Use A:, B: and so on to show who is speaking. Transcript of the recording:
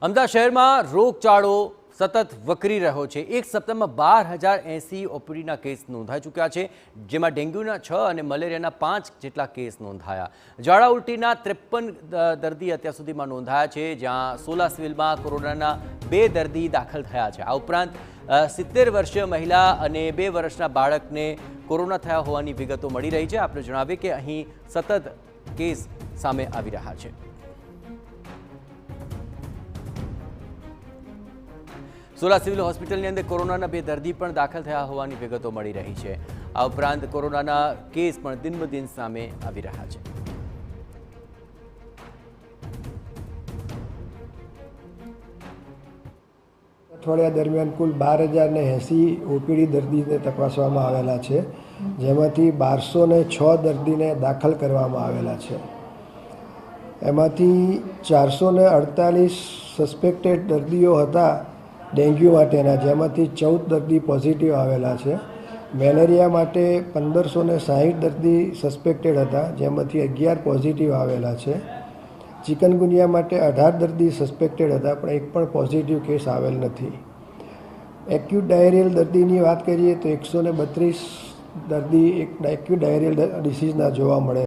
A: અમદાવાદ શહેરમાં રોગચાળો સતત વકરી રહ્યો છે। એક સપ્તાહમાં 12,080 ઓપીડીના કેસ નોંધાઈ ચૂક્યા છે, જેમાં ડેન્ગ્યુના 6 અને મલેરિયાના 5 જેટલા કેસ નોંધાયા। ઝાડા ઉલટીના 53 દર્દી અત્યાર સુધીમાં નોંધાયા છે, જ્યાં સોલા સિવિલમાં કોરોનાના 2 દર્દી દાખલ થયા છે। આ ઉપરાંત 70 વર્ષીય મહિલા અને 2 વર્ષના બાળકને કોરોના થયા હોવાની વિગતો મળી રહી છે। આપણે જણાવીએ કે અહીં સતત કેસ સામે આવી રહ્યા છે। સોલા સિવિલ હોસ્પિટલની અંદર કોરોનાના 2 દર્દી પણ દાખલ થયા હોવાની વિગતો મળી રહી છે। આ ઉપરાંત કોરોનાના કેસ પણ દિન સામે આવી રહ્યા છે।
B: અઠવાડિયા દરમિયાન કુલ 12,080 ઓપીડી દર્દીને તપાસવામાં આવેલા છે, જેમાંથી 1206 દર્દીને દાખલ કરવામાં આવેલા છે। એમાંથી 448 સસ્પેક્ટેડ દર્દીઓ હતા ડેન્ગ્યુ માટેના, જેમાંથી 14 દર્દી પોઝિટિવ આવેલા છે। મેલેરિયા માટે 1560 દર્દી સસ્પેક્ટેડ હતા, જેમાંથી 11 પોઝિટિવ આવેલા છે। ચિકનગુનિયા માટે 18 દર્દી સસ્પેક્ટેડ હતા, પણ એક પણ પોઝિટિવ કેસ આવેલ નથી। એક્યુટ ડાયરિયલ દર્દીની વાત કરીએ તો 132 દર્દી એક્યુટ ડાયરિયલ ડિસીઝના જોવા મળે।